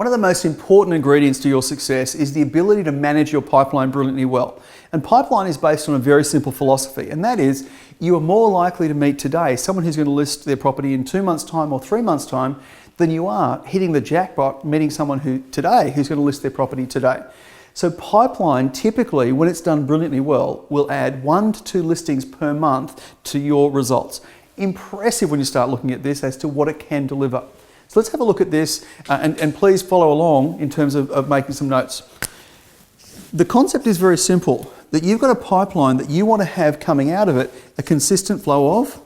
One of the most important ingredients to your success is the ability to manage your pipeline brilliantly well. And pipeline is based on a very simple philosophy, and that is you are more likely to meet today someone who's going to list their property in 2 months' time or 3 months' time than you are hitting the jackpot meeting someone who's going to list their property today. So pipeline typically, when it's done brilliantly well, will add 1 to 2 listings per month to your results. Impressive when you start looking at this as to what it can deliver. So let's have a look at this and please follow along in terms of making some notes. The concept is very simple, that you've got a pipeline that you want to have coming out of it a consistent flow of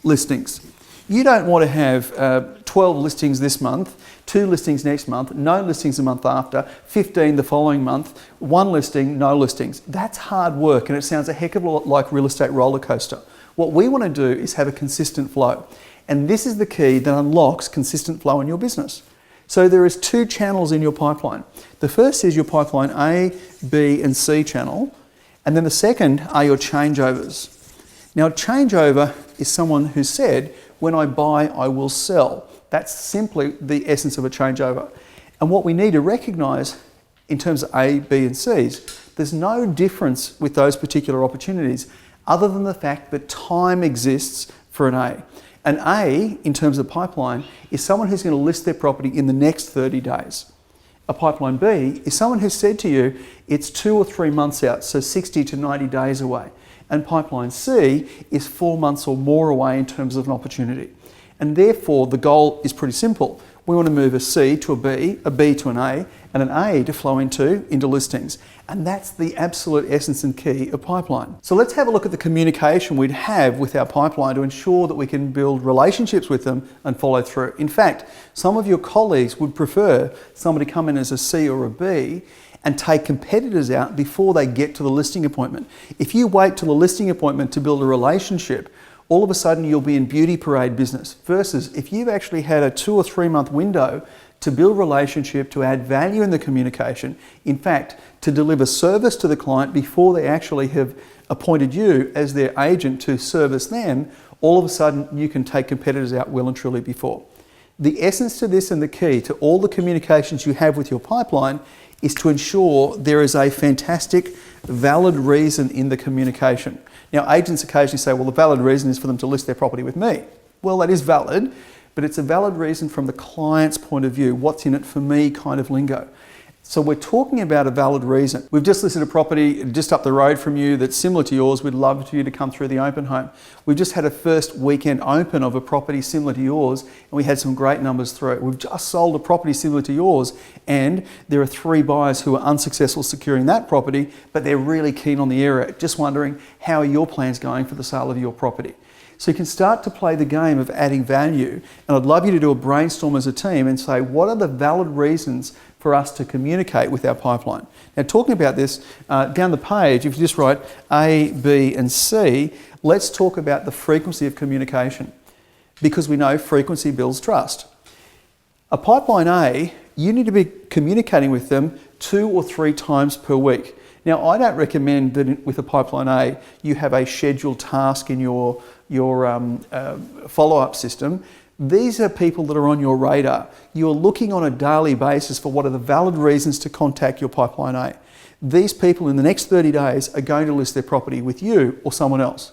listings. You don't want to have 12 listings this month, 2 listings next month, no listings the month after, 15 the following month, 1 listing, no listings. That's hard work and it sounds a heck of a lot like real estate roller coaster. What we want to do is have a consistent flow. And this is the key that unlocks consistent flow in your business. So there is 2 channels in your pipeline. The first is your pipeline A, B and C channel. And then the second are your changeovers. Now changeover is someone who said, when I buy, I will sell. That's simply the essence of a changeover. And what we need to recognise in terms of A, B and C's, there's no difference with those particular opportunities other than the fact that time exists for an A. An A, in terms of pipeline, is someone who's going to list their property in the next 30 days. A pipeline B is someone who said to you, it's 2 or 3 months out, so 60 to 90 days away. And pipeline C is 4 months or more away in terms of an opportunity. And therefore, the goal is pretty simple. We want to move a C to a B to an A, and an A to flow into listings. And that's the absolute essence and key of pipeline. So let's have a look at the communication we'd have with our pipeline to ensure that we can build relationships with them and follow through. In fact, some of your colleagues would prefer somebody come in as a C or a B and take competitors out before they get to the listing appointment. If you wait till the listing appointment to build a relationship, all of a sudden you'll be in beauty parade business. Versus if you've actually had a 2 or 3 month window to build relationship, to add value in the communication, in fact, to deliver service to the client before they actually have appointed you as their agent to service them, all of a sudden you can take competitors out well and truly before. The essence to this and the key to all the communications you have with your pipeline is to ensure there is a fantastic, valid reason in the communication. Now, agents occasionally say, well, the valid reason is for them to list their property with me. Well, that is valid, but it's a valid reason from the client's point of view, what's in it for me kind of lingo. So we're talking about a valid reason. We've just listed a property just up the road from you that's similar to yours. We'd love for you to come through the open home. We've just had a first weekend open of a property similar to yours, and we had some great numbers through. We've just sold a property similar to yours, and there are 3 buyers who are unsuccessful securing that property, but they're really keen on the area. Just wondering, how are your plans going for the sale of your property? So you can start to play the game of adding value, and I'd love you to do a brainstorm as a team and say, what are the valid reasons for us to communicate with our pipeline? Now, talking about this, down the page, if you just write A, B and C, let's talk about the frequency of communication, because we know frequency builds trust. A pipeline A, you need to be communicating with them 2 or 3 times per week. Now, I don't recommend that with a pipeline A, you have a scheduled task in your follow-up system. These are people that are on your radar. You're looking on a daily basis for what are the valid reasons to contact your pipeline A. These people in the next 30 days are going to list their property with you or someone else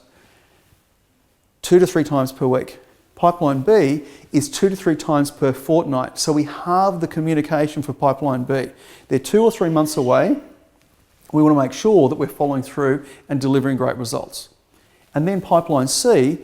2 to 3 times per week. Pipeline B is 2 to 3 times per fortnight. So we halve the communication for pipeline B. They're 2 or 3 months away. We want to make sure that we're following through and delivering great results. And then pipeline C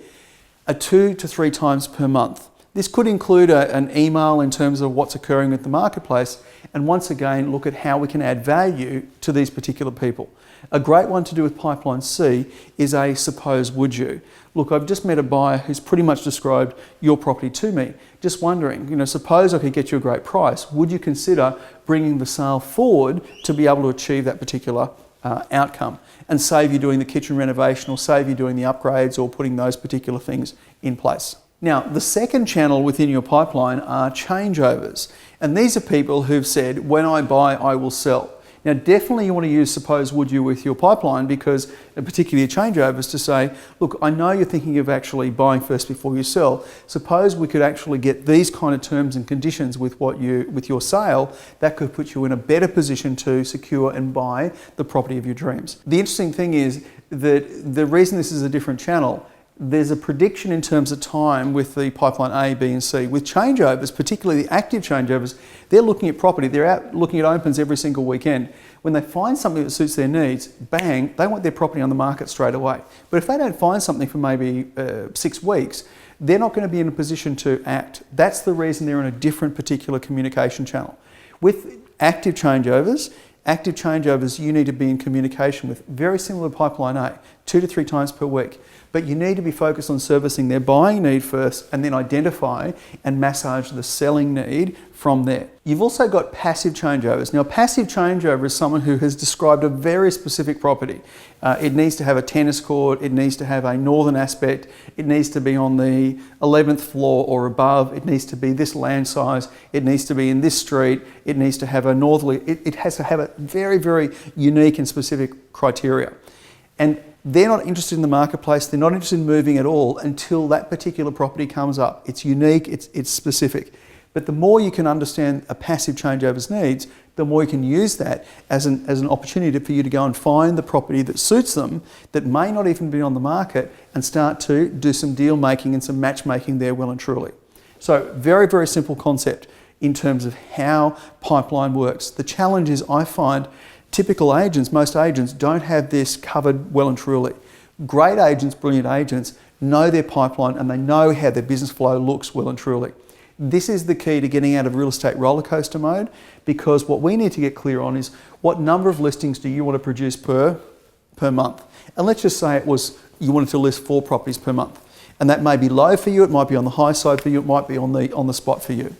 are 2 to 3 times per month. This could include an email in terms of what's occurring at the marketplace, and once again look at how we can add value to these particular people. A great one to do with pipeline C is a suppose would you. Look, I've just met a buyer who's pretty much described your property to me. Just wondering, suppose I could get you a great price. Would you consider bringing the sale forward to be able to achieve that particular outcome and save you doing the kitchen renovation or save you doing the upgrades or putting those particular things in place? Now, the second channel within your pipeline are changeovers. And these are people who've said, when I buy, I will sell. Now, definitely you want to use suppose would you with your pipeline, because particularly changeovers, to say, look, I know you're thinking of actually buying first before you sell. Suppose we could actually get these kind of terms and conditions with your sale, that could put you in a better position to secure and buy the property of your dreams. The interesting thing is that the reason this is a different channel, there's a prediction in terms of time with the pipeline A, B and C. With changeovers, particularly the active changeovers, they're looking at property, they're out looking at opens every single weekend. When they find something that suits their needs, bang, they want their property on the market straight away. But if they don't find something for maybe 6 weeks, they're not going to be in a position to act. That's the reason they're in a different particular communication channel. With active changeovers, you need to be in communication with, very similar to pipeline A, 2 to 3 times per week. But you need to be focused on servicing their buying need first and then identify and massage the selling need from there. You've also got passive changeovers. Now, passive changeover is someone who has described a very specific property. It needs to have a tennis court, it needs to have a northern aspect, it needs to be on the 11th floor or above, it needs to be this land size, it needs to be in this street, it needs to have a northerly, it has to have a very, very unique and specific criteria. And they're not interested in the marketplace, they're not interested in moving at all until that particular property comes up. It's unique, it's specific. But the more you can understand a passive changeover's needs, the more you can use that as an opportunity for you to go and find the property that suits them, that may not even be on the market, and start to do some deal making and some matchmaking there well and truly. So very, very simple concept in terms of how pipeline works. The challenge is, I find, typical agents, most agents don't have this covered well and truly. Great agents, brilliant agents, know their pipeline and they know how their business flow looks well and truly. This is the key to getting out of real estate roller coaster mode, because what we need to get clear on is what number of listings do you want to produce per month. And let's just say you wanted to list 4 properties per month. And that may be low for you, it might be on the high side for you, it might be on the spot for you.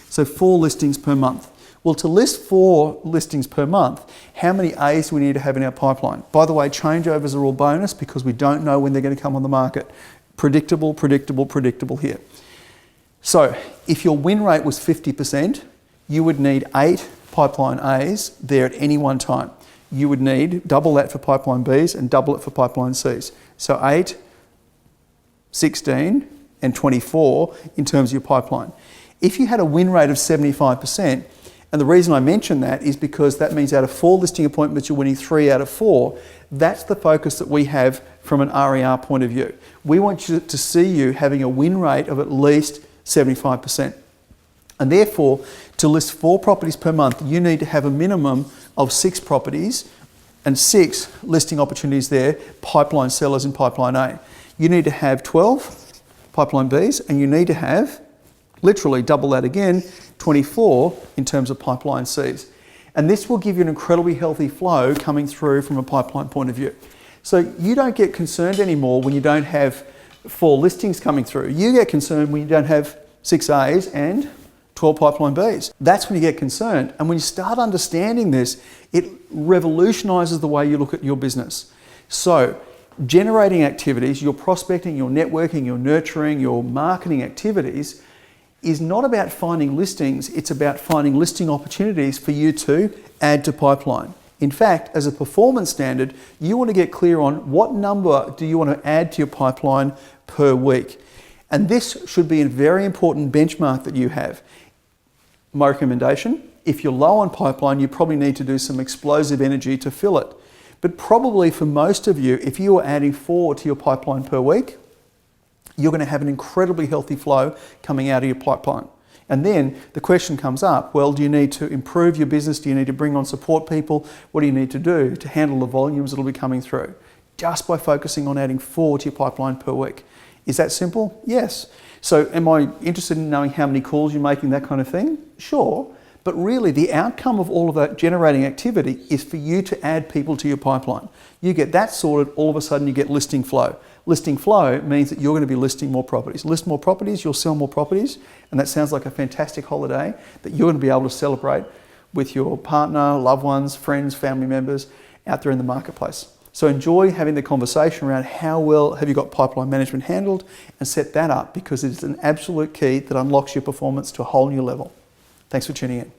So 4 listings per month. Well, to list 4 listings per month, how many A's do we need to have in our pipeline? By the way, changeovers are all bonus because we don't know when they're going to come on the market. Predictable, predictable, predictable here. So if your win rate was 50%, you would need 8 pipeline A's there at any one time. You would need double that for pipeline B's and double it for pipeline C's. So 8, 16 and 24 in terms of your pipeline. If you had a win rate of 75%, and the reason I mention that is because that means out of 4 listing appointments, you're winning 3 out of 4. That's the focus that we have from an RER point of view. We want you to see you having a win rate of at least 75%. And therefore, to list 4 properties per month, you need to have a minimum of 6 properties and 6 listing opportunities there, pipeline sellers in pipeline A. You need to have 12 pipeline Bs, and you need to have, literally double that again, 24 in terms of pipeline Cs. And this will give you an incredibly healthy flow coming through from a pipeline point of view. So you don't get concerned anymore when you don't have 4 listings coming through. You get concerned when you don't have 6 A's and 12 pipeline B's. That's when you get concerned. And when you start understanding this, it revolutionises the way you look at your business. So generating activities, your prospecting, your networking, your nurturing, your marketing activities is not about finding listings, it's about finding listing opportunities for you to add to pipeline. In fact, as a performance standard, you want to get clear on what number do you want to add to your pipeline per week. And this should be a very important benchmark that you have. My recommendation, if you're low on pipeline, you probably need to do some explosive energy to fill it. But probably for most of you, if you are adding 4 to your pipeline per week, you're going to have an incredibly healthy flow coming out of your pipeline. And then the question comes up, well, do you need to improve your business? Do you need to bring on support people? What do you need to do to handle the volumes that will be coming through? Just by focusing on adding 4 to your pipeline per week. Is that simple? Yes. So am I interested in knowing how many calls you're making, that kind of thing? Sure. But really the outcome of all of that generating activity is for you to add people to your pipeline. You get that sorted, all of a sudden you get listing flow. Listing flow means that you're going to be listing more properties. List more properties, you'll sell more properties, and that sounds like a fantastic holiday that you're going to be able to celebrate with your partner, loved ones, friends, family members out there in the marketplace. So enjoy having the conversation around how well have you got pipeline management handled, and set that up, because it's an absolute key that unlocks your performance to a whole new level. Thanks for tuning in.